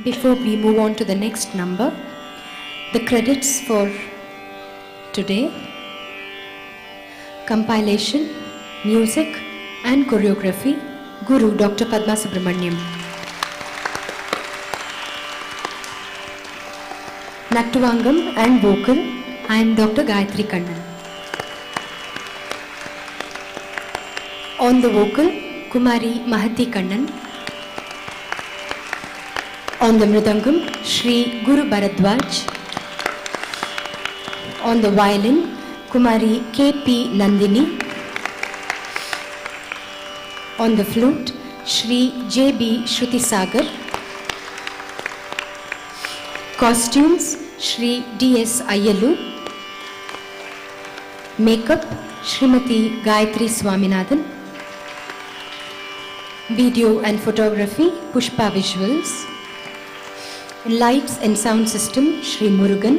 Before we move on to the next number, the credits for today: compilation, music and choreography, Guru Dr. Padma Subramaniam. Nattuvangam and vocal, I am Dr. Gayatri Kannan. On the vocal, Kumari Mahati Kannan. On the mridangam, Shri Guru Bharadwaj. On the violin, Kumari K.P. Nandini. On the flute, Shri J.B. Shruti Sagar. Costumes, Shri D.S. Ayyalu. Makeup, Shrimati Gayatri Swaminathan. Video and photography, Pushpa Visuals. Lights and sound system, Shri Murugan.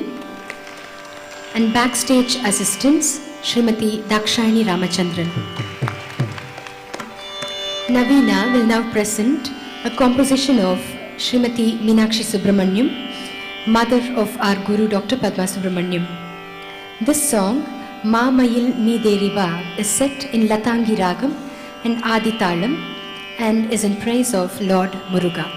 And backstage assistants, Shrimati Dakshayani Ramachandran. Navina will now present a composition of Shrimati Meenakshi Subramaniam, mother of our Guru Dr. Padma Subramaniam. This song, Ma Mayil Nee Deriva, is set in Latangi Ragam and Aditalam and is in praise of Lord Muruga.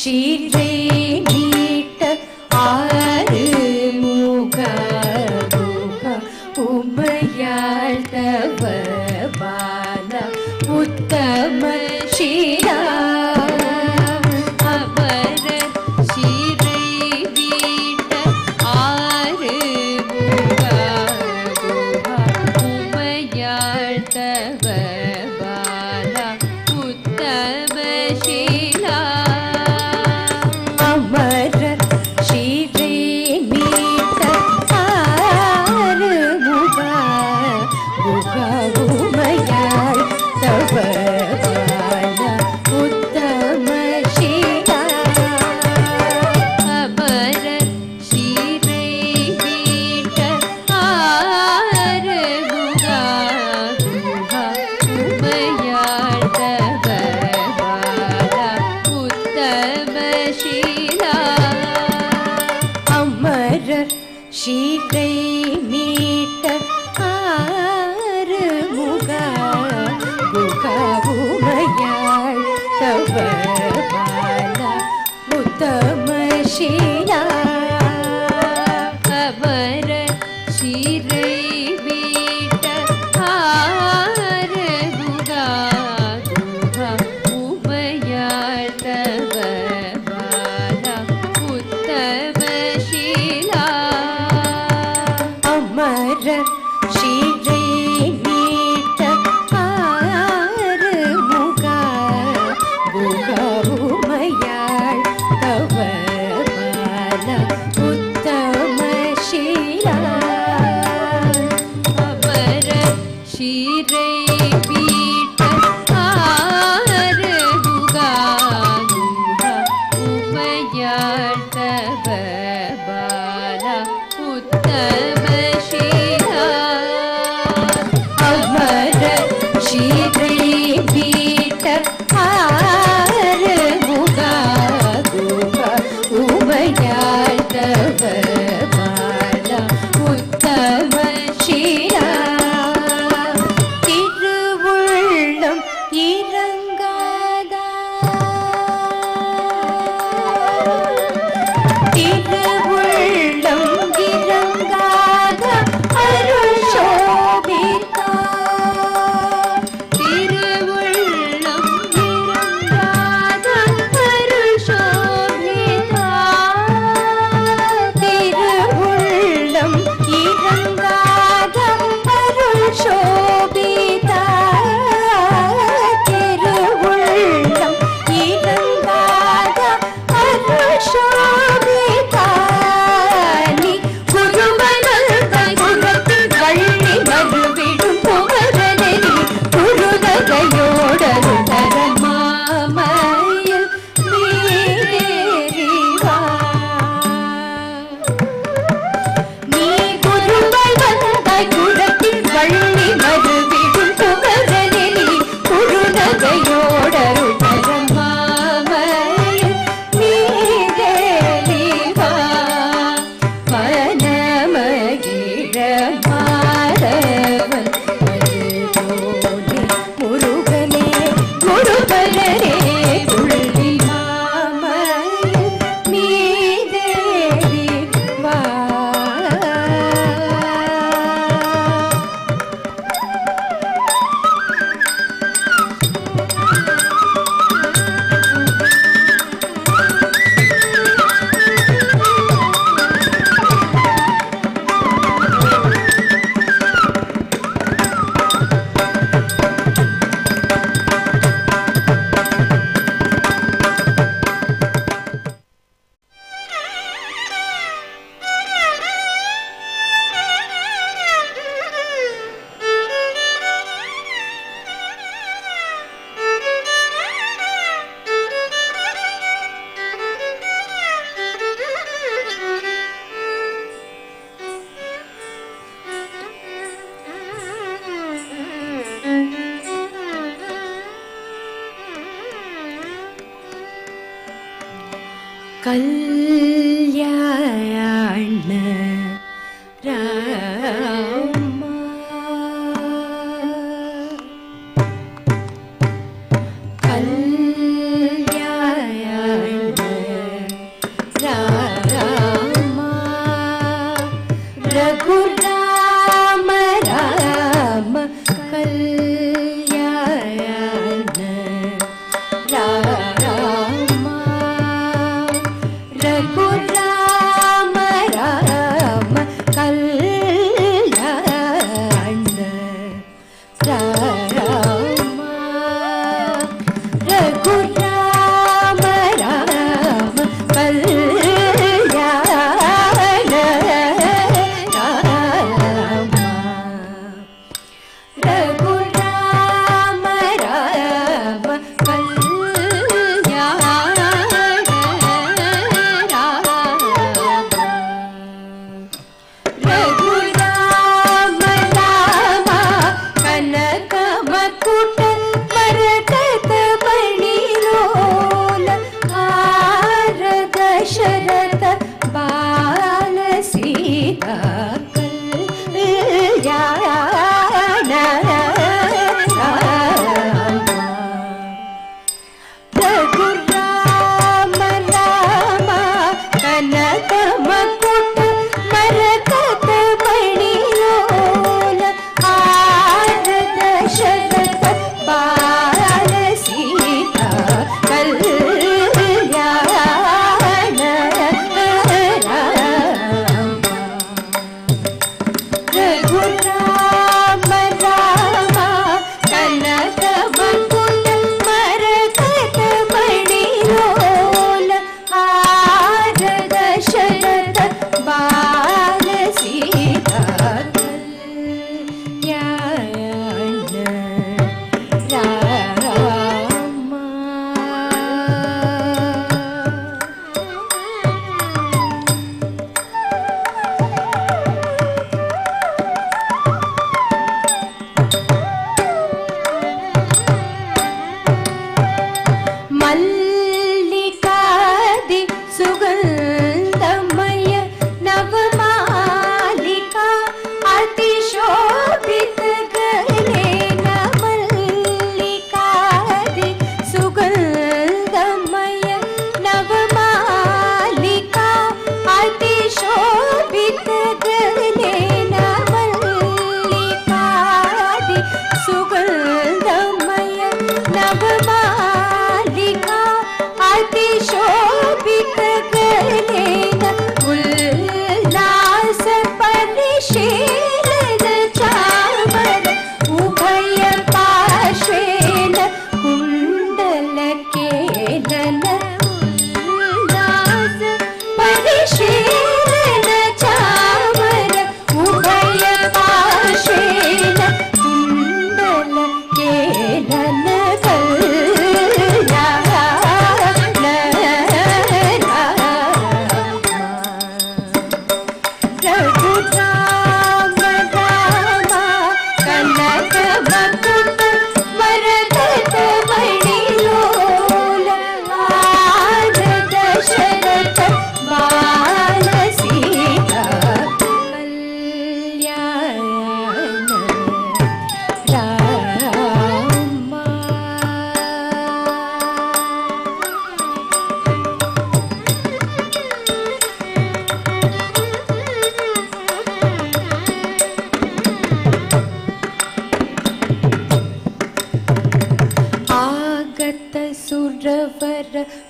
ஷீரை மீட்ட ஆறு முக உமையாள் தவ பால உத்தம ஷீரா அமர ஷீரை மீட்ட ஆறு முக உமையாள் தவ பால உத்தம ஷீரா அமர ஷீரை மீட்ட ஆறு முக உமையாள் தவ பால உத்தம ஷீரா அமர ஷீரை மீட்ட ஆறு முக உமையாள் தவ பால உத்தம ஷீரா அமரர் ஷீரை மீட்ட ஆறு முக உமையாள் தவ பால உத்தம ஷீரா அமரர் ஷீரை மீட்ட ஆறு முக உமையாள் தவ பால உத்தம ஷீரா அமர ஷீரை மீட்ட ஆறு முக உமையாள் தவ பால உத்தம ஷீரா அமர ஷீரை மீட்ட ஆறு முக உமையாள் தவ பால உத்தம ஷீரா அமர ஷீரை மீட்ட ஆறு முக உமையாள் தவ பால உத்தம ஷீரா திருவுள்ளம் இறங்காதா திருவுள்ளம் இறங்காத அருள் சோபிதா திருவுள்ளம் இறங்காத அருள் சோபிதா திருவுள்ளம் இறங்காத அருள் சோபிதா திருவுள்ளம் இறங்காத அருள் சோபிதா நீ குருமனல் குலத்தில் வள்ளி மறுவிடும் குமரனே குருதகையோடருள் தரல் மாமையில் நீரேறிவா நீ குருமல் வந்தாய் குலத்தில் வள்ளி மறுவிடும் குமரனே குருதகையோடருள் தரல் மாமையில் நீரேறிவா மனமகிழ மாதவன் மருகோனே முருகனே குருபரனே துள்ளி மாமையில் நீரேறிவா கல்யாண ராமா கல்யாண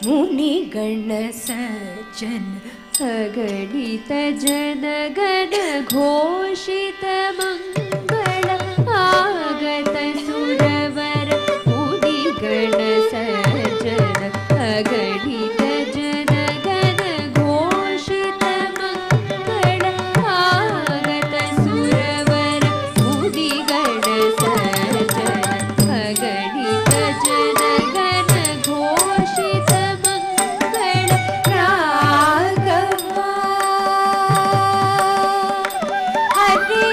मुनिगण सज्जन अगणित जनगण घोषित मंगल आगत सुरवर मुनिगण सज्जन अगणित जनगण घोषित मंगल आगत सुरवर मुनिगण सज्जन अगणित जनगण घोषित मंगल राघवा हरे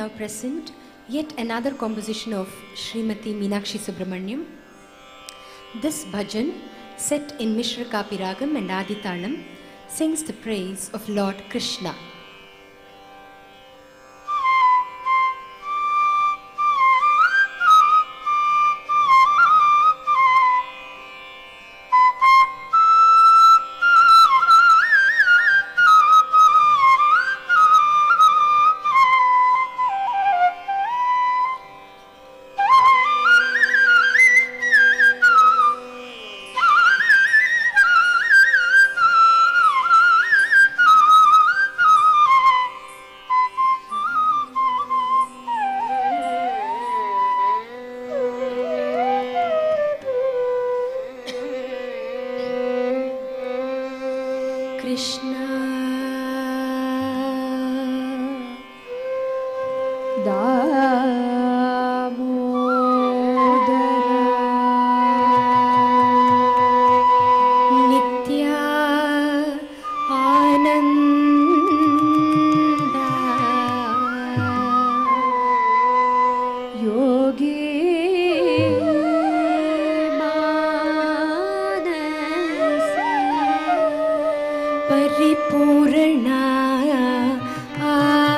now present yet another composition of Srimati Meenakshi Subramaniam. This bhajan, set in Mishra Kapi Ragam and Aditalam, sings the praise of Lord Krishna. Krishna Damodara Nitya Ananda Yogi Paripurna Ananda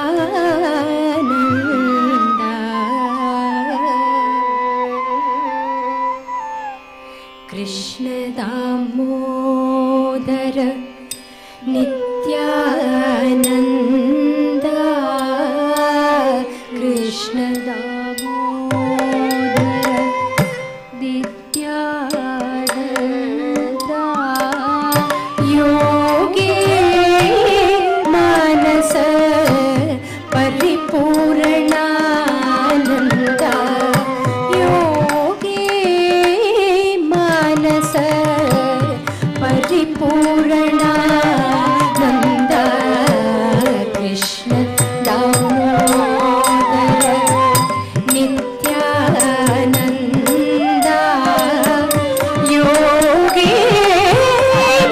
Krishna Damodara Nityananda Krishna Damodara Nityananda Yogi Manasa Paripurnananda Yogi Manasa Paripurnananda Krishna Damodara Nityananda Yogi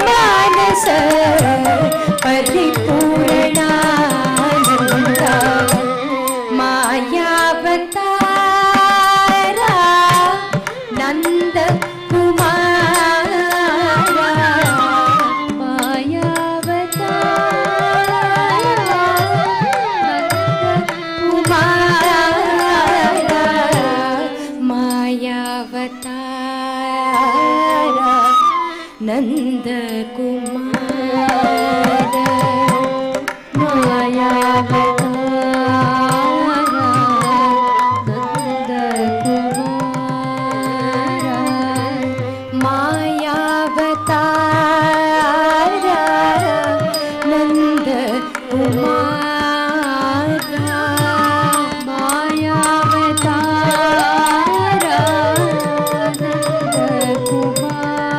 Manasa Paripurnananda Mayavatara Nanda Kumara Mayavatara Nanda Kumara Mayavatara Nanda Kumara Mayavatara Nanda Kumara Mayavatara Nanda Kumara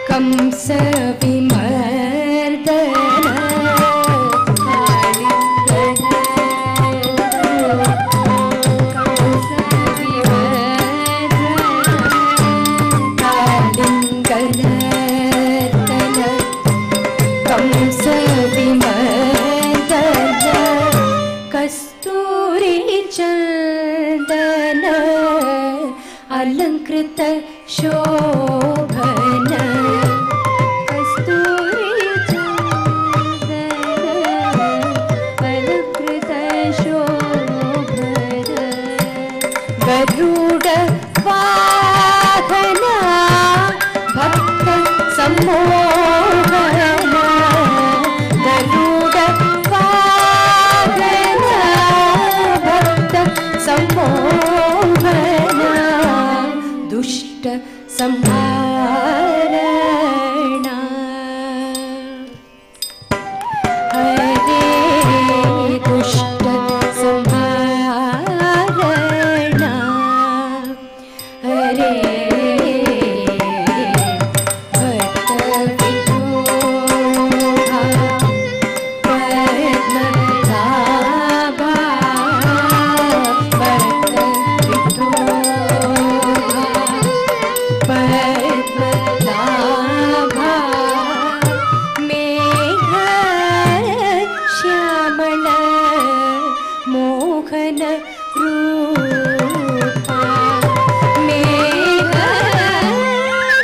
Kans विमर्दन अलंकृत शोभन कस्तूरी चंदन अलंकृत शोभन गरुड़ वाहन भक्त सम्मोहन गरुड़ वाहन भक्त सम्मोहन दुष्ट संहारणा हरे दुष्ट संहारणा हरे भक्त विठोबा पद्मनाभा भक्त विठोबा पद्मनाभा मेघ श्यामल मोहन रूपा मेघ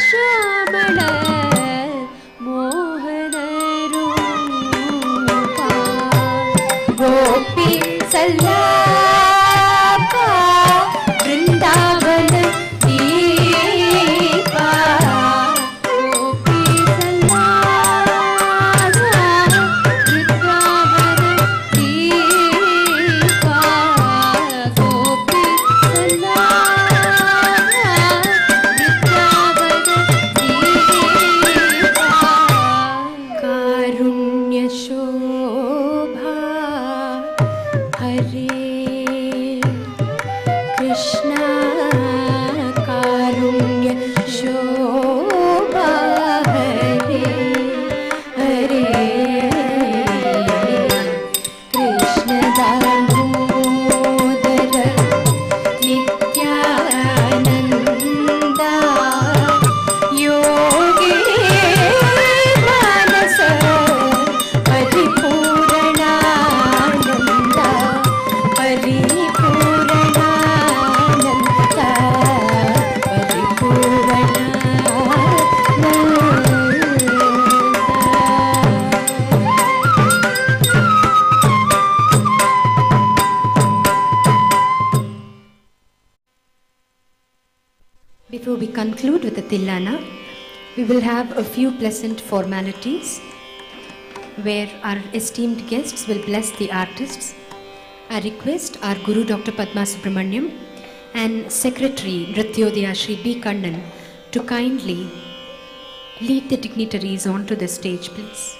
श्यामल मोहन रूपा गोपी सल्लापा वृंदावन दीपा गोपी सल्लापा वृंदावन दीपा गोपी सल्लापा वृंदावन दीपा कारुण्य शोभा हरे कृष्णा कारुण्य शोभा हरे हरे कृष्ण दामोदर नित्यानंदा योगी मानस परिपूर्णानंदा परिपूर्णानंदा Before we conclude with the Tillana, we will have a few pleasant formalities where our esteemed guests will bless the artists. I request our Guru Dr. Padma Subramaniam and Secretary Nrityodaya Shri B. Kannan to kindly lead the dignitaries onto the stage, please.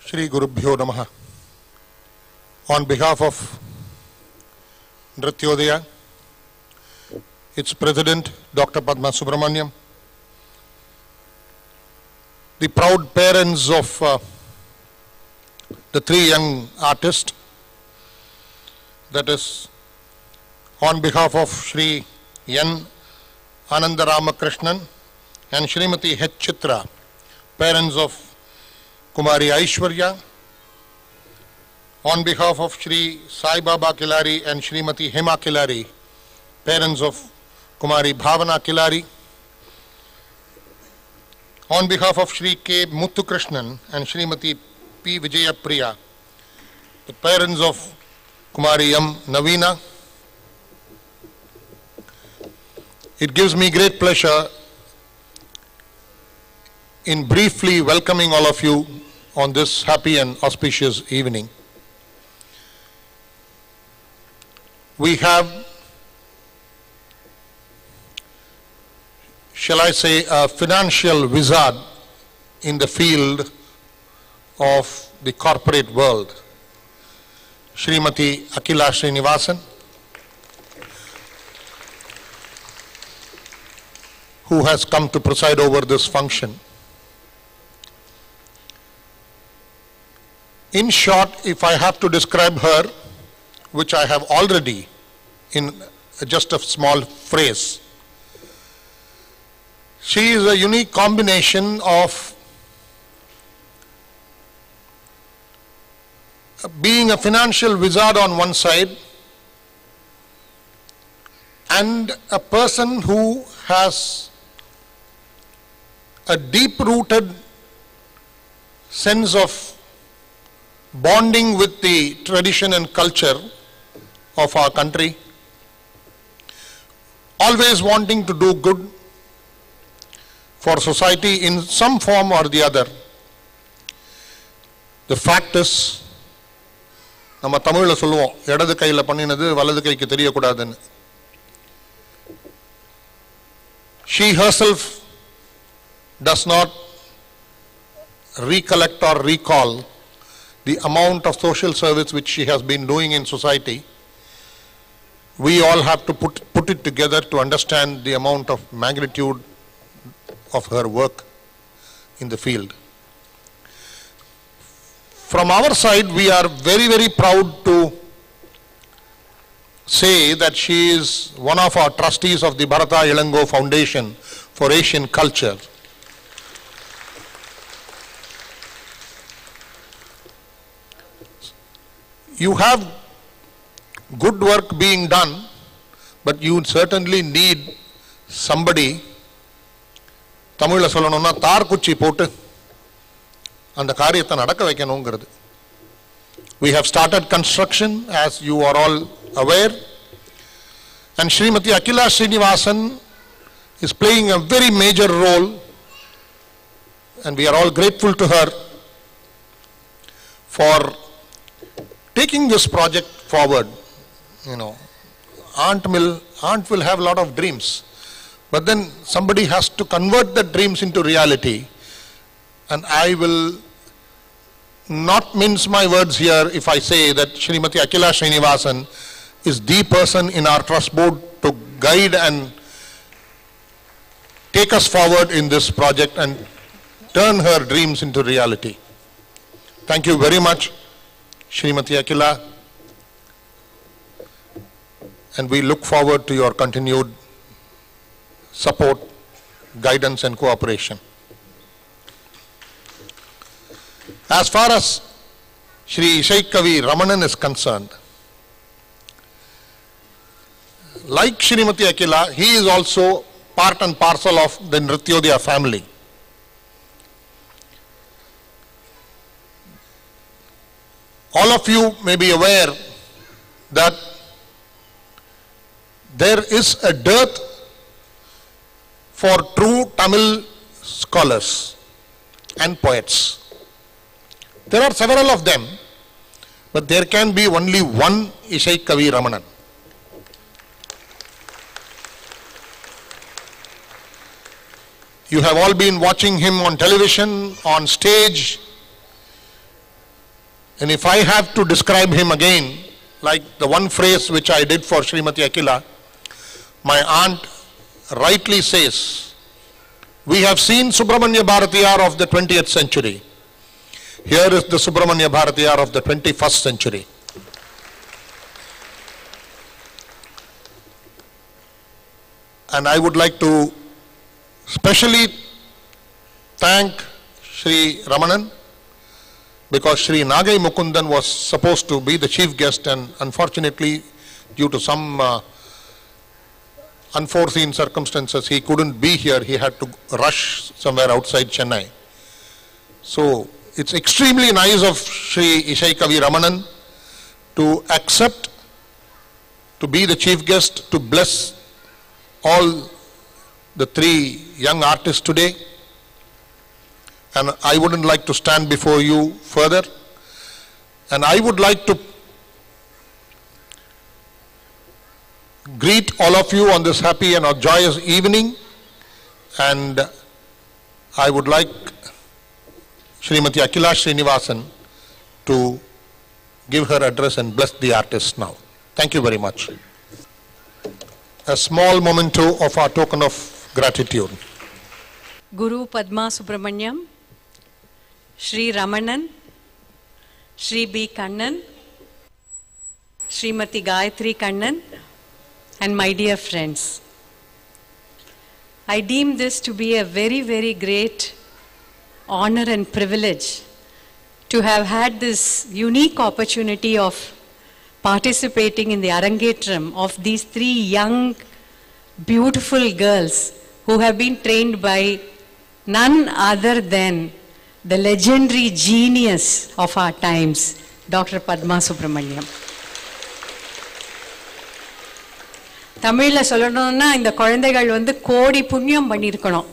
Shri Gurubhyo Namaha. On behalf of Nrityodaya, its President Dr. Padma Subramaniam, the proud parents of the three young artists, that is on behalf of Shri N. Ananda Ramakrishnan and Shrimati H. Chitra, parents of Kumari Aishwarya, on behalf of Shri Sai Baba Kilari and Shrimati Hema Kilari, parents of Kumari Bhavana Kilari, on behalf of Shri K. Muthukrishnan and Shrimati P. Vijayapriya, the parents of Kumari M. Navina, it gives me great pleasure in briefly welcoming all of you on this happy and auspicious evening. We have, shall I say, a financial wizard in the field of the corporate world, Srimati Akila Srinivasan, who has come to preside over this function. In short, if I have to describe her, which I have already in just a small phrase, she is a unique combination of being a financial wizard on one side and a person who has a deep-rooted sense of bonding with the tradition and culture of our country, always wanting to do good for society in some form or the other. The fact is, நம்ம தமிழ்ல சொல்லுவோம், இடது கையில பண்ணினது வலது கைக்கு தெரியக்கூடாதுன்னு. She herself does not recollect or recall the amount of social service which she has been doing in society. We all have to put it together to understand the amount of magnitude of her work in the field. From our side, we are very, very proud to say that she is one of our trustees of the Bharata Ilango Foundation for Asian Culture. You have good work being done, but you certainly need somebody, தமிழ்ல சொல்லணும்னா தார் குச்சி போட்டு அந்த காரியத்தை நடக்க வைக்கணும்ங்கிறது. We have started construction, as you are all aware, and Srimati Akila Srinivasan is playing a very major role, and we are all grateful to her for taking this project forward. You know, aunt will have a lot of dreams, but then somebody has to convert the dreams into reality. And I will not mince my words here if I say that Srimati Akila Srinivasan is the person in our trust board to guide and take us forward in this project and turn her dreams into reality. Thank you very much, Srimati Akila, and we look forward to your continued support, guidance and cooperation. As far as Shri Ishaikavi Ramanan is concerned, like Srimati Akila, he is also part and parcel of the Nrityodaya family. All of you may be aware that there is a dearth for true Tamil scholars and poets. There are several of them, but there can be only one Ishaikavi Ramanan. You have all been watching him on television, on stage, and if I have to describe him again, like the one phrase which I did for Srimati Akila, my aunt rightly says, we have seen Subramanya Bharatiyar of the 20th century. Here is the Subramanya Bharatiyar of the 21st century. And I would like to specially thank Shri Ramanan, because Shri Nagai Mukundan was supposed to be the chief guest, and unfortunately due to some unforeseen circumstances he couldn't be here. He had to rush somewhere outside Chennai. So it's extremely nice of Shri Ishaikavi Ramanan to accept to be the chief guest, to bless all the three young artists today. and I wouldn't like to stand before you further. And I would like to greet all of you on this happy and joyous evening, and I would like Srimati Akila Srinivasan to give her address and bless the artists now. Thank you very much. A small memento of our token of gratitude. Guru Padma Subramaniam, Sri Ramanan, Sri B. Kannan, Srimati Gayatri Kannan, and my dear friends. I deem this to be a very, very great honor and privilege to have had this unique opportunity of participating in the Arangetram of these three young, beautiful girls who have been trained by none other than the legendary genius of our times, Dr. Padma Subramaniam. தமிழ்ல சொல்லணும்னா இந்த குழந்தைகள் வந்து கோடி புண்ணியம் பண்ணியிருக்கணும்.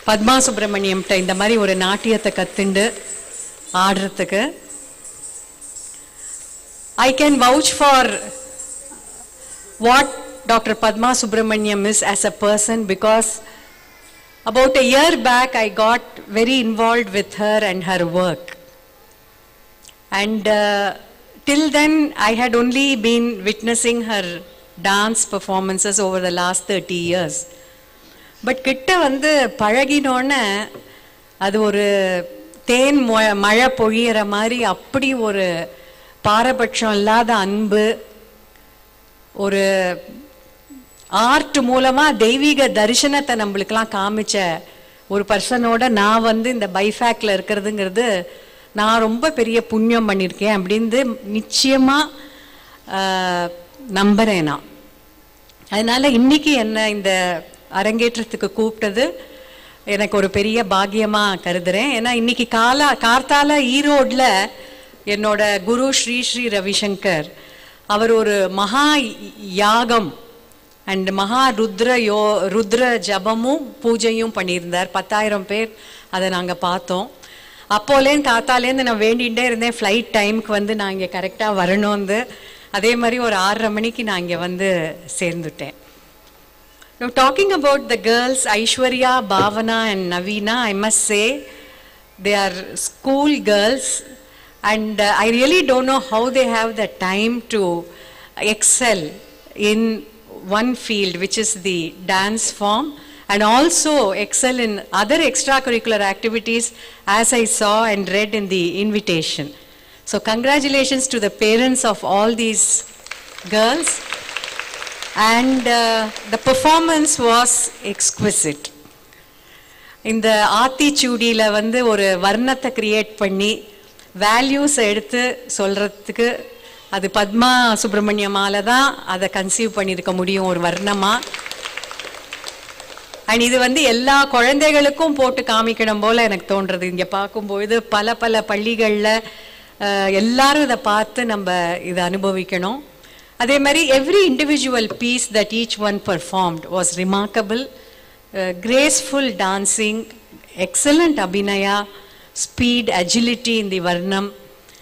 பத்மா சுப்பிரமணியம்கிட்ட இந்த மாதிரி ஒரு நாட்டியத்தை கத்துண்டு ஆடுறதுக்கு. I can vouch for what Dr. Padma Subramaniam is as a person, because about a year back I got very involved with her and her work. And till then I had only been witnessing her dance performances over the last 30 years. But கிட்ட வந்து பழகினோன்னு அது ஒரு தேன் மழை பொழியிற மாதிரி அப்படி ஒரு பாரபட்சம் இல்லாத அன்பு, ஒரு ஆர்ட் மூலமா தெய்வீக தரிசனத்தை நம்மளுக்கெல்லாம் காமிச்ச ஒரு பர்சனோட நான் வந்து இந்த பைஃபேக்ல இருக்கிறதுங்கிறது நான் ரொம்ப பெரிய புண்ணியம் பண்ணியிருக்கேன் அப்படின்னு நிச்சயமா நம்புறேன் நான். அதனால இன்னைக்கு என்ன இந்த அரங்கேற்றத்துக்கு கூப்பிட்டது எனக்கு ஒரு பெரிய பாக்கியமா கருதுறேன். ஏன்னா இன்னைக்கு கார்த்தால ஈரோட்ல என்னோட குரு ஸ்ரீ ஸ்ரீ ரவிசங்கர் அவர் ஒரு மகா யாகம் அண்ட் மகா ருத்ர ஜபமும் பூஜையும் பண்ணியிருந்தார். 10,000 பேர் அதை நாங்கள் பார்த்தோம். அப்போலேருந்து காத்தாலேருந்து நான் வேண்டிகிட்டே இருந்தேன் ஃப்ளைட் டைமுக்கு வந்து நான் இங்கே கரெக்டாக வரணும்னு. அதே மாதிரி ஒரு 6:30 மணிக்கு நான் இங்கே வந்து சேர்ந்துட்டேன். Now talking about the girls Aishwarya, Bhavana and Navina, I must say they are school girls, and I really don't know how they have the time to excel in one field, which is the dance form, and also excel in other extracurricular activities, as I saw and read in the invitation. So congratulations to the parents of all these girls, and the performance was exquisite. இந்த ஆத்தி சூடியில் வந்து ஒரு வர்ணத்தை create பண்ணி values எடுத்து சொல்கிறதுக்கு அது பத்மா சுப்பிரமணியமால தான் அதை கன்சீவ் பண்ணியிருக்க முடியும் ஒரு வர்ணமாக. அண்ட் இது வந்து எல்லா குழந்தைகளுக்கும் போட்டு காமிக்கணும் போல் எனக்கு தோன்றது. இங்கே பார்க்கும்பொழுது பல பல பள்ளிகளில் எல்லாரும் இதை பார்த்து நம்ம இதை அனுபவிக்கணும். அதே மாதிரி every individual piece that each one performed was remarkable. graceful dancing, excellent abhinaya, speed, agility in the varnam,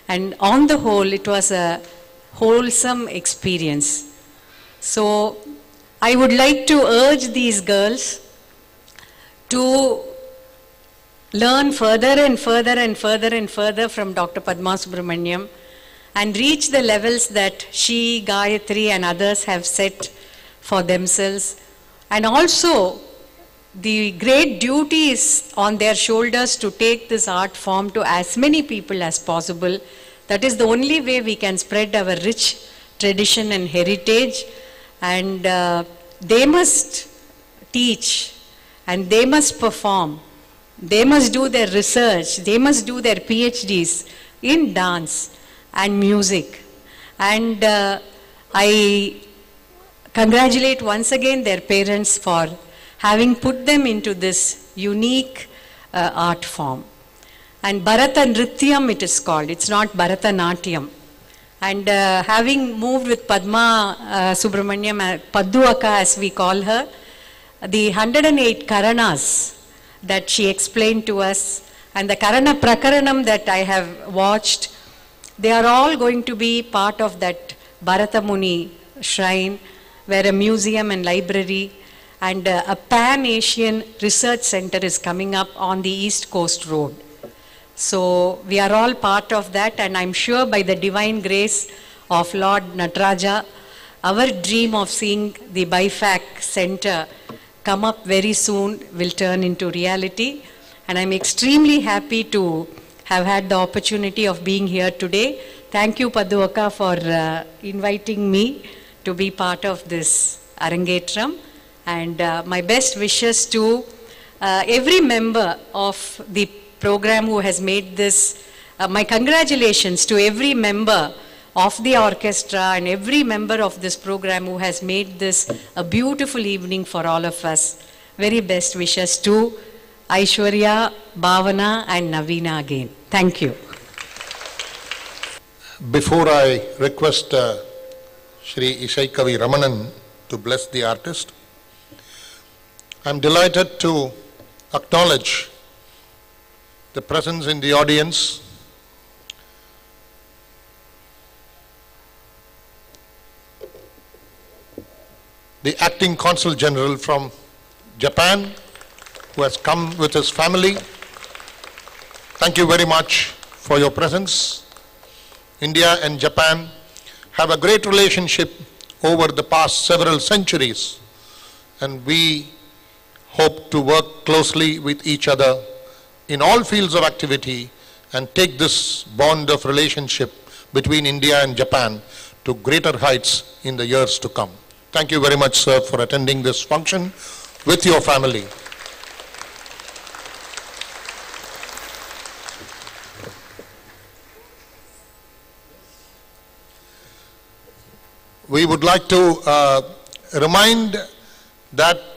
and on the whole it was a wholesome experience. So I would like to urge these girls to learn further and further and further and further from Dr. Padma Subramaniam and reach the levels that she, Gayatri and others have set for themselves. And also the great duty is on their shoulders to take this art form to as many people as possible. That is the only way we can spread our rich tradition and heritage. And they must teach and they must perform. They must do their research. They must do their PhDs in dance and music. And I congratulate once again their parents for having put them into this unique art form. And Bharata Nrityam it is called, it's not Bharatanatyam. And having moved with Padma Subramaniam, Paddu Akka as we call her, the 108 Karanas that she explained to us, and the Karana Prakaranam that I have watched, they are all going to be part of that Bharata Muni shrine, where a museum and library and a Pan-Asian research center is coming up on the East Coast Road. So we are all part of that, and I'm sure by the divine grace of Lord Nataraja, our dream of seeing the BIFAC center come up very soon will turn into reality. And I'm extremely happy to have had the opportunity of being here today. Thank you, Paddu Akka, for inviting me to be part of this Arangetram. And my best wishes to every member of the program who has made this. My congratulations to every member of the orchestra and every member of this program who has made this a beautiful evening for all of us. Very best wishes to Aishwarya, Bhavana and Navina again. Thank you. Before I request Shri Isaikavi Ramanan to bless the artist, I'm delighted to acknowledge the presence in the audience the Acting Consul General from Japan, who has come with his family. Thank you very much for your presence. India and Japan have a great relationship over the past several centuries, and we hope to work closely with each other in all fields of activity and take this bond of relationship between India and Japan to greater heights in the years to come. Thank you very much, sir, for attending this function with your family. We would like to remind that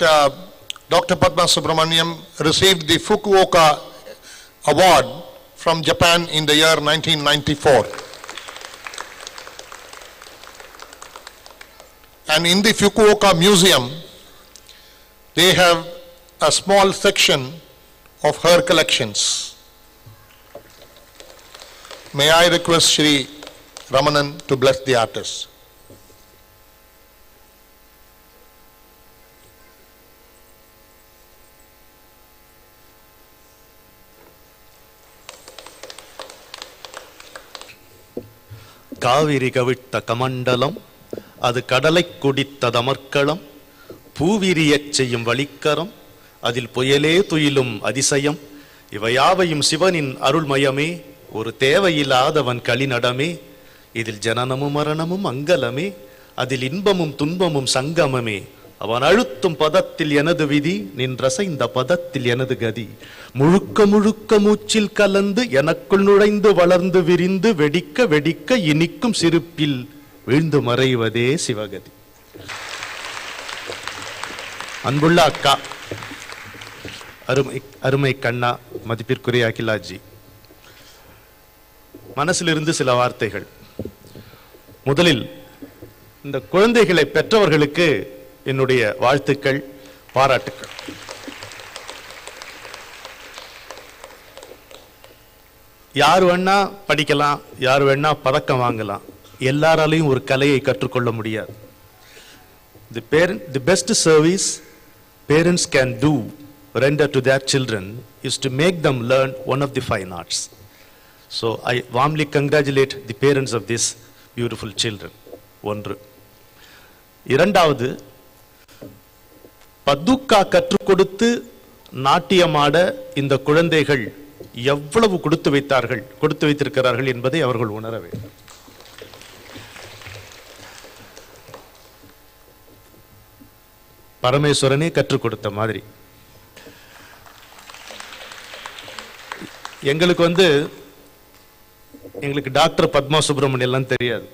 Dr. Padma Subramaniam received the Fukuoka Award from Japan in the year 1994. And in the Fukuoka Museum, they have a small section of her collections. May I request Shri Ramanan to bless the artist. Kaveri கவிழ்த்த கமண்டலம் அது கடலை குடித்த தமர்களம் பூவிரியச் செய்யும் வழிக்கரம் அதில் புயலே துயிலும் அதிசயம் இவையாவையும் சிவனின் அருள்மயமே ஒரு தேவையில்லாதவன் களிநடமே இதில் ஜனனமும் மரணமும் அங்கலமே அதில் இன்பமும் துன்பமும் சங்கமமே அவன் அழுத்தும் பதத்தில் எனது விதி நின்றசைந்த பதத்தில் எனது கதி முழுக்க முழுக்க மூச்சில் கலந்து எனக்குள் நுழைந்து வளர்ந்து விரிந்து வெடிக்க வெடிக்க இனிக்கும் சிரிப்பில் வீழ்ந்து மறைவதே சிவகதி. அன்புள்ள அக்கா, அருமை கண்ணா, மதிப்பிற்குரிய அகிலாஜி, மனசிலிருந்து சில வார்த்தைகள். முதலில் இந்த குழந்தைகளை பெற்றவர்களுக்கு என்னுடைய வாழ்த்துக்கள், பாராட்டுக்கள். யார் வேணா படிக்கலாம், யார் வேணா பதக்கம் வாங்கலாம், எல்லாராலையும் ஒரு கலையை கற்றுக்கொள்ள முடியாது. The best service parents can do render to their children is to make them learn one of the fine arts. So I warmly congratulate the parents of these beautiful children. ஒன்று. இரண்டாவது, பதுக்கா கற்றுக் கொடுத்து நாட்டியமாட இந்த குழந்தைகள் எவ்வளவு கொடுத்து வைத்திருக்கிறார்கள் என்பதை அவர்கள் உணர வேண்டும். பரமேஸ்வரனே கற்றுக் கொடுத்த மாதிரி எங்களுக்கு டாக்டர் பத்மா சுப்பிரமணியம் எல்லாம் தெரியாது,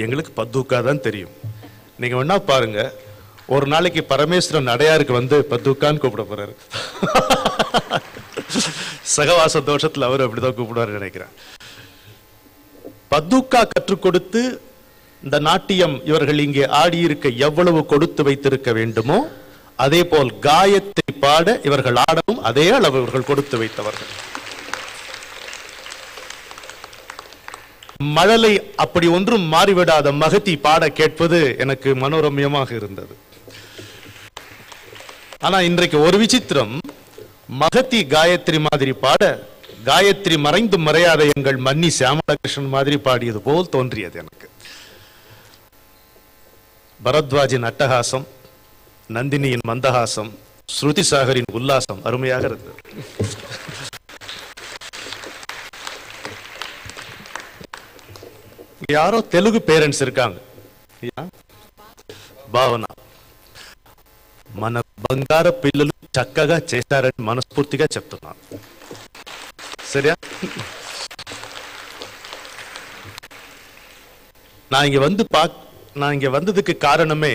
எங்களுக்கு பத்துக்கா தான் தெரியும். நீங்க வேணா பாருங்க, ஒரு நாளைக்கு பரமேஸ்வரன் அடையாருக்கு வந்து பத்துக்கான்னு கூப்பிட போறாரு. சகவாச தோஷத்துல அவர் அப்படிதான் கூப்பிடுவாரு நினைக்கிறேன். பத்துக்கா கற்றுக் கொடுத்து இந்த நாட்டியம் இவர்கள் இங்கே ஆடியிருக்க எவ்வளவு கொடுத்து வைத்திருக்க வேண்டுமோ அதே போல் காயத்ரி பாட இவர்கள் ஆடவும் அதே அளவு இவர்கள் கொடுத்து வைத்தவர்கள். மழலை அப்படி ஒன்றும் மாறிவிடாத மகதி பாட கேட்பது எனக்கு மனோரம்யமாக இருந்தது. ஆனா இன்றைக்கு ஒரு விசித்திரம், மகதி காயத்ரி மாதிரி பாட காயத்ரி மறைந்து மறையாத எங்கள் மன்னி சியாமலகிருஷ்ணன் மாதிரி பாடியது போல் தோன்றியது எனக்கு. பரத்வாஜின் அட்டகாசம், நந்தினியின் மந்தகாசம், ஸ்ருதி சாகரின் உல்லாசம் அருமையாக இருந்தது. யாரோ தெலுங்கு பேரண்ட்ஸ் இருக்காங்க, భావన మన బంగార పిల్లలు చక్కగా చేశారని మనస్ఫూర్తిగా చెప్తున్నాను. சரியா? நான் இங்க வந்ததுக்கு காரணமே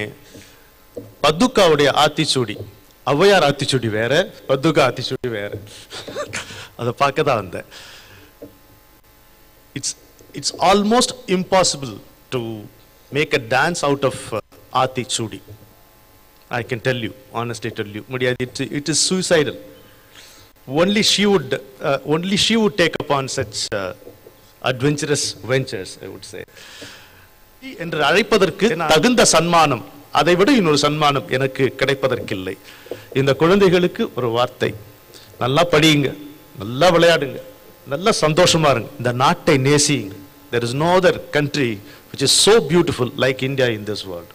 பத்துக்காவுடைய ஆத்திச்சூடி, ஔவையார் ஆத்திச்சூடி வேற, பத்துக்கா ஆத்திச்சூடி வேற. அதை பார்க்க தான் வந்தேன். It's almost impossible to make a dance out of Aathichoodi. I can tell you, honestly tell you, it is suicidal. Only she would take upon such adventurous ventures, I would say. என்று அழைப்பதற்கு தகுந்த சன்மானம், அதை விட இன்னொரு சன்மானம் எனக்கு கிடைப்பதற்கில்லை. இந்த குழந்தைகளுக்கு ஒரு வார்த்தை, நல்லா படியுங்க, நல்லா விளையாடுங்க, நல்லா சந்தோஷமா இருங்க, இந்த நாட்டை நேசியுங்க. There is no other country which is so beautiful like India in this world,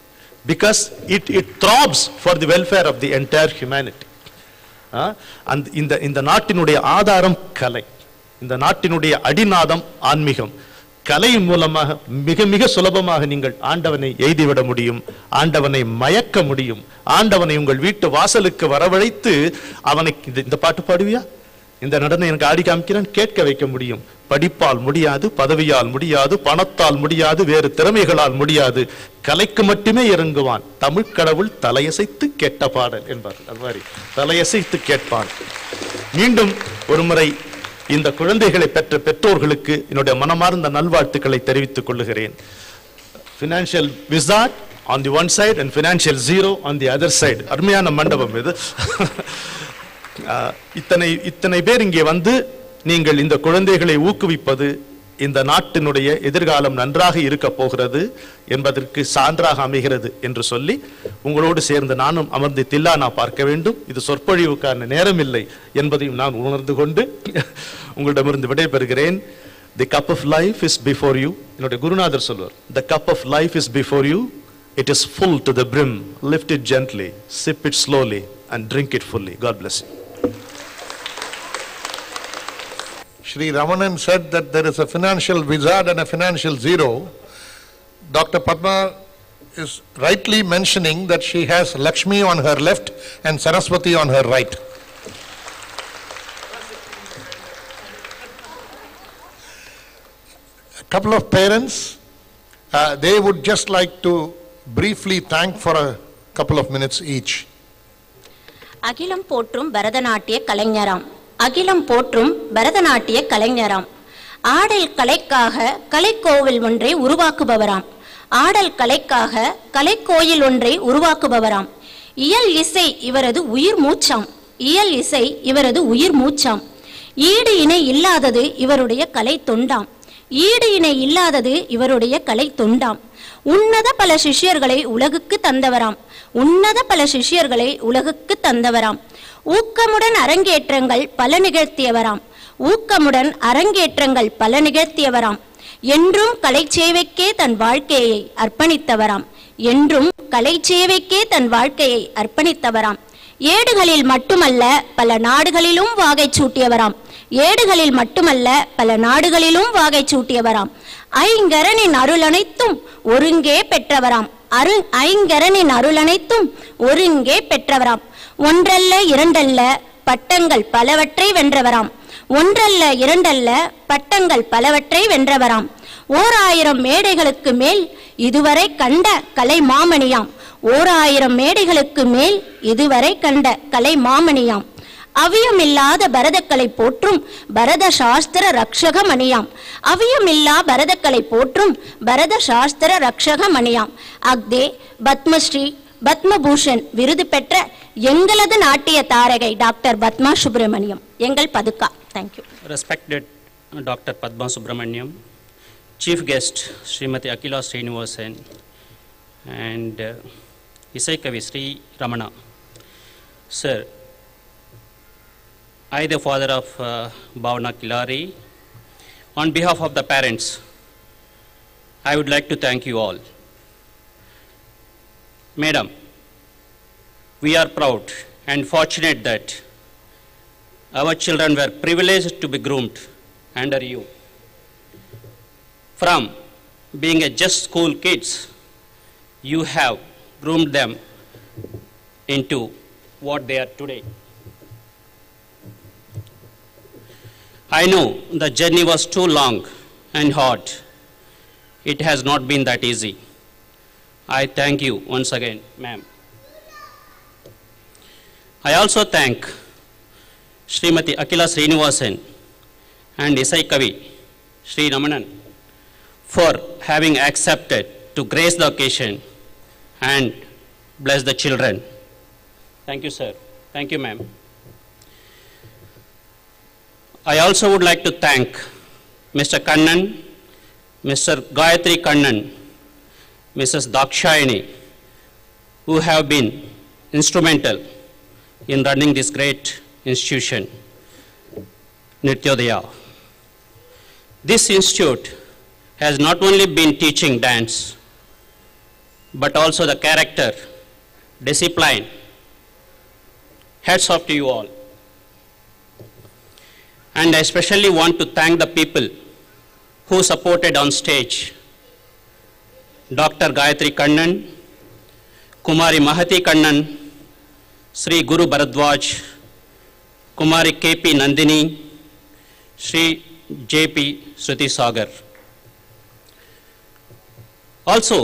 because it throbs for the welfare of the entire humanity. And இந்த நாட்டினுடைய ஆதாரம் கலை, இந்த நாட்டினுடைய அடிநாதம் ஆன்மீகம். கலையின் மூலமாக மிக மிக சுலபமாக நீங்கள் ஆண்டவனை எய்திவிட முடியும், ஆண்டவனை மயக்க முடியும், ஆண்டவனை உங்கள் வீட்டு வாசலுக்கு வரவழைத்து அவனை இந்த பாட்டு பாடுவியா, இந்த நடனம் எனக்கு ஆடி காமிக்கிறான் கேட்க வைக்க முடியும். படிப்பால் முடியாது, பதவியால் முடியாது, பணத்தால் முடியாது, வேறு திறமைகளால் முடியாது, கலைக்கு மட்டுமே இறங்குவான் தமிழ் கடவுள் தலையசைத்து கேட்ட பாடல் என்பார்கள். அது மாதிரி தலையசைத்து கேட்பான். மீண்டும் ஒரு முறை இந்த குழந்தைகளை பெற்ற பெற்றோர்களுக்கு என்னுடைய மனமார்ந்த நல்வாழ்த்துக்களை தெரிவித்துக் கொள்ளுகிறேன். Financial wizard on the one side and financial zero on the other side. அருமையான மண்டபம் இது. இத்தனை பேர் இங்கே வந்து நீங்கள் இந்த குழந்தைகளை ஊக்குவிப்பது இந்த நாட்டினுடைய எதிர்காலம் நன்றாக இருக்க போகிறது என்பதற்கு சான்றாக அமைகிறது என்று சொல்லி உங்களோடு சேர்ந்து நானும் அமர்ந்து தில்லானா பார்க்க வேண்டும். இது சொற்பொழிவுக்கான நேரம் இல்லை என்பதையும் நான் உணர்ந்து கொண்டு உங்களிடமிருந்து விடைபெறுகிறேன். The cup of life is before you. என்னுடைய குருநாதர் சொல்வார், the cup of life is before you. It is full to the brim. Lift it gently, sip it slowly and drink it fully. God bless you. Shri Ramanan said that there is a financial wizard and a financial zero. Dr. Padma is rightly mentioning that she has Lakshmi on her left and Saraswati on her right. A couple of parents, they would just like to briefly thank for a couple of minutes each. அகிலம் போற்றும் பரதநாட்டிய கலைஞராம், அகிலம் போற்றும் பரதநாட்டிய கலைஞராம், ஆடல் கலைக்காக கலைக்கோவில் ஒன்றை உருவாக்குபவராம், ஆடல் கலைக்காக கலைக்கோயில் ஒன்றை உருவாக்குபவராம். இயல் இசை இவரது உயிர் மூச்சாம், இயல் இசை இவரது உயிர் மூச்சாம். ஈடு இணை இல்லாதது இவருடைய கலை தொண்டாம், ஈடு இணை இல்லாதது இவருடைய கலை தொண்டாம். உன்னத பல சிஷ்யர்களை உலகுக்கு தந்தவராம், உன்னத பல சிஷ்யர்களை உலகுக்கு தந்தவராம். ஊக்கமுடன் அரங்கேற்றங்கள் பல நிகழ்த்தியவராம், ஊக்கமுடன் அரங்கேற்றங்கள் பல நிகழ்த்தியவராம். என்றும் கலை சேவைக்கே தன் வாழ்க்கையை அர்ப்பணித்தவராம், என்றும் கலை சேவைக்கே தன் வாழ்க்கையை அர்ப்பணித்தவராம். ஏடுகளில் மட்டுமல்ல பல நாடுகளிலும் வாகை சூட்டியவராம், ஏடுகளில் மட்டுமல்ல பல நாடுகளிலும் வாகை சூட்டியவராம். ஐங்கரனின் அருள் அனைத்தும் ஒருங்கே பெற்றவராம், ஐங்கரனின் அருள் அனைத்தும் ஒருங்கே பெற்றவராம். ஒன்றல்ல இரண்டல்ல பட்டங்கள் பலவற்றை வென்றவராம், ஒன்றல்ல இரண்டல்ல பட்டங்கள் பலவற்றை வென்றவராம். 1000 மேடைகளுக்கு மேல் இதுவரை கண்ட கலை மாமணியாம், 1000 மேடைகளுக்கு மேல் இதுவரை கண்ட கலை மாமணியாம். அவியமில்லாத பரதக்கலை போற்றும் பரத சாஸ்திர ரக்ஷக மணியாம், அவியமில்லா பரதக்கலை போற்றும் பரத சாஸ்திர ரக்ஷக மணியாம். அக்தே பத்மஸ்ரீ பத்மபூஷன் விருது பெற்ற எங்களது நாட்டிய தாரகை டாக்டர் பத்மா சுப்பிரமணியம், எங்கள் Paduka. Thank you. Respected Dr. Padma Subramaniam, Chief Guest Srimati Akila Srinivasan, and Isai Kavi Sri Ramana. Sir, I, the father of Bhavana Kilari, on behalf of the parents, I would like to thank you all. Madam, we are proud and fortunate that our children were privileged to be groomed under you. From being a just school kids, you have groomed them into what they are today. I know the journey was too long and hard. It has not been that easy. I thank you once again, ma'am. I also thank Srimati Akila Srinivasan and Isai Kavi Sri Ramanan for having accepted to grace the occasion and bless the children. Thank you, sir. Thank you, ma'am. I also would like to thank Mr. Kannan, Mr. Gayatri Kannan, Mrs. Dakshayani, who have been instrumental in running this great institution, Nityodaya. This institute has not only been teaching dance, but also the character, discipline. Hats off to you all. And I especially want to thank the people who supported on stage: Dr. Gayatri Kannan, Kumari Mahati Kannan, Sri Guru Bharadwaj, Kumari KP Nandini, Sri JP Shruti Sagar. Also,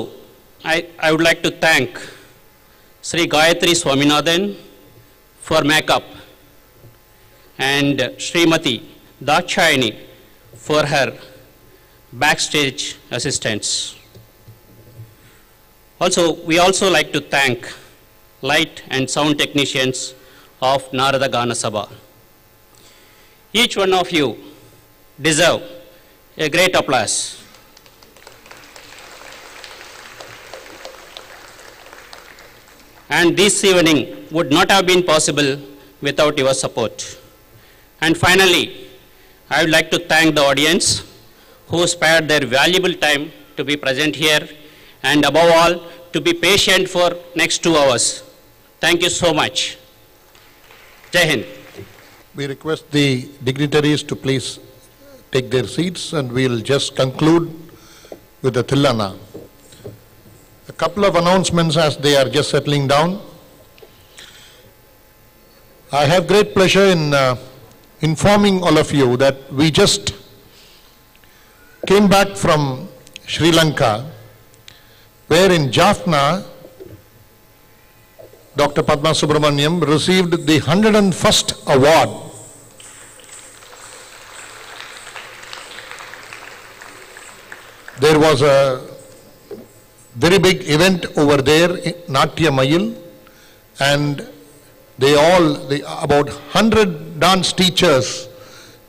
I would like to thank Sri Gayatri Swaminathan for makeup and Srimati Dakshayani for her backstage assistance. Also, we also like to thank light and sound technicians of Narada Gana Sabha. Each one of you deserve a great applause. And this evening would not have been possible without your support. And finally, I would like to thank the audience who spared their valuable time to be present here, and above all, to be patient for next 2 hours. Thank you so much. Jai Hind. We request the dignitaries to please take their seats, and we'll just conclude with the Tillana. A couple of announcements as they are just settling down. I have great pleasure in informing all of you that we just came back from Sri Lanka, where in Jaffna, Dr. Padma Subramaniam received the 101st award. There was a very big event over there, Natya Mayil, and about 100 dance teachers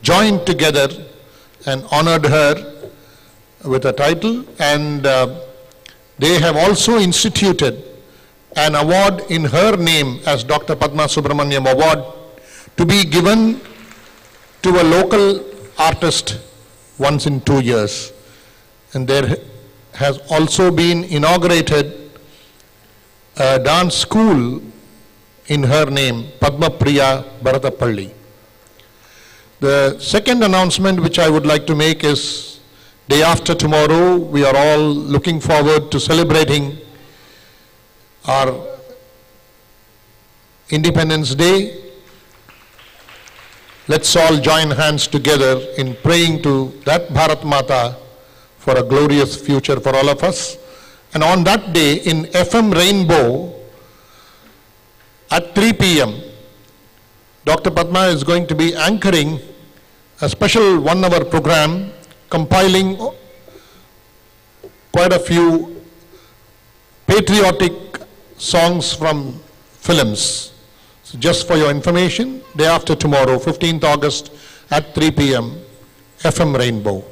joined together and honored her with a title, and they have also instituted an award in her name as Dr. Padma Subramaniam Award to be given to a local artist once in 2 years. And there has also been inaugurated a dance school in her name, Padma Priya Bharatapalli. The second announcement which I would like to make is, day after tomorrow, we are all looking forward to celebrating our Independence Day. Let's all join hands together in praying to that Bharat Mata for a glorious future for all of us. And on that day, in FM Rainbow, at 3 p.m., Dr. Padma is going to be anchoring a special 1-hour program compiling quite a few patriotic songs from films. So just for your information, day after tomorrow, 15th August at 3 p.m., FM Rainbow.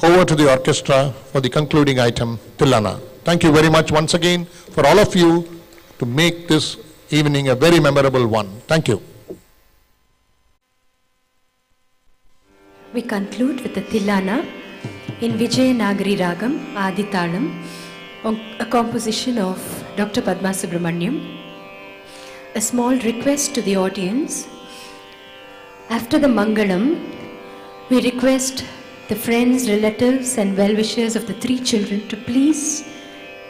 Over to the orchestra for the concluding item, Tilana. Thank you very much once again for all of you to make this evening a very memorable one. Thank you. We conclude with the Tilana in Vijayanagari Ragam, Aditalam, a composition of Dr. Padma Subramaniam. A small request to the audience. After the Mangalam, we request the friends, relatives and well-wishers of the three children to please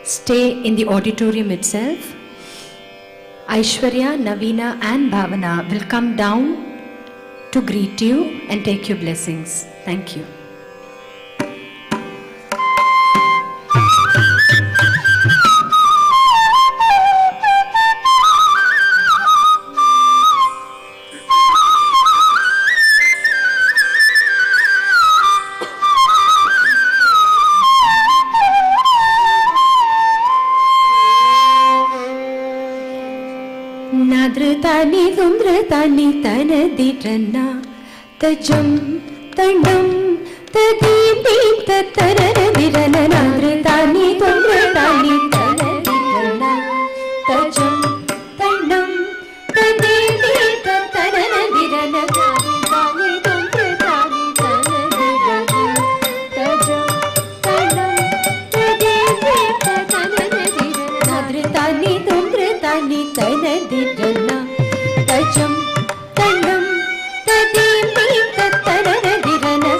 stay in the auditorium itself. Aishwarya, Navina and Bhavana will come down to greet you and take your blessings. Thank you. Nadratani Dumratani Tanaditrana Tajam Tandam Tadim Dim Tataradirana Nadratani Dumratani Tanaditrana Tajam Tandam Tadim Dim Tataradirana Nadratani Dumratani Tanaditrana Tajam Tandam Tadim Dim Tataradirana Nadratani Dumratani Tanaditrana Tajam Tandam Tadim Dim Tataradirana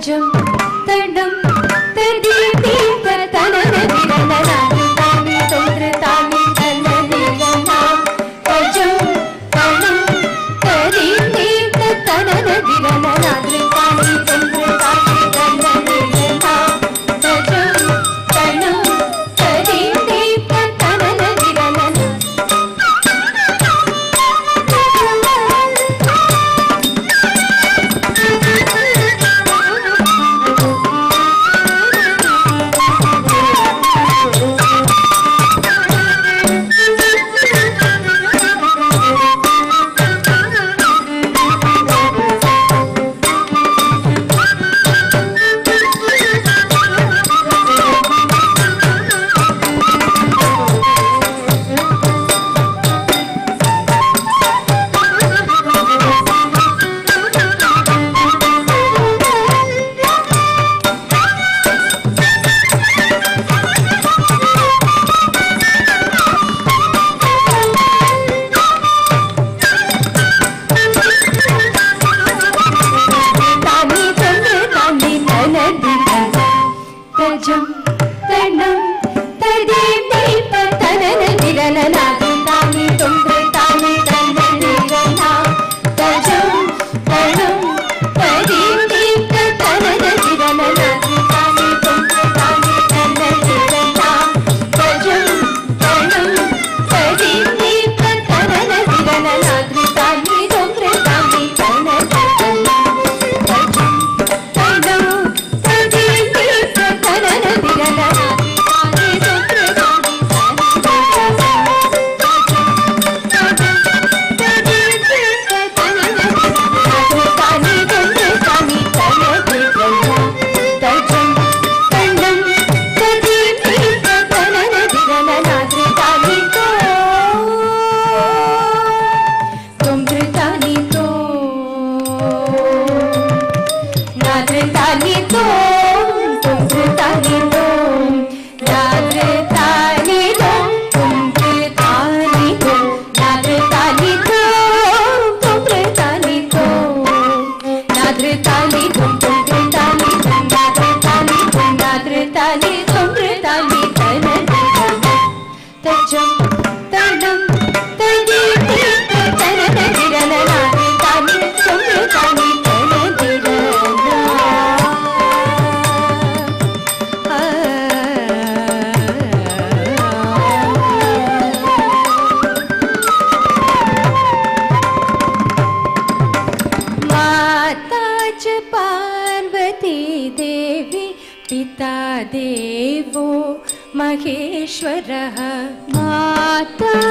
तजं तडं तदीति ततनन विरनना तानि तोत्रतानि तननिरना तजं तडं तदीति ततनन विरनना तानि तोत्रतानि तननिरना तजं तडं तदीति ततनन विरनना तजं तडं तदीति ततनन विरनना तानि तोत्रतानि तननिरना तजं तडं तदीति ततनन विरनना तानि तोत्रतानि तननिरना तजं तडं तदीति ततनन विरनना तानि तोत्रतानि तननिरना तजं तडं तदीति ततनन विरनना तानि तोत्रतानि तजं तडं तदीति ततनन विरनना तानि तोत्रतानि तननिरना माता च पार्वती देवी पिता देवो महेश्वरः माता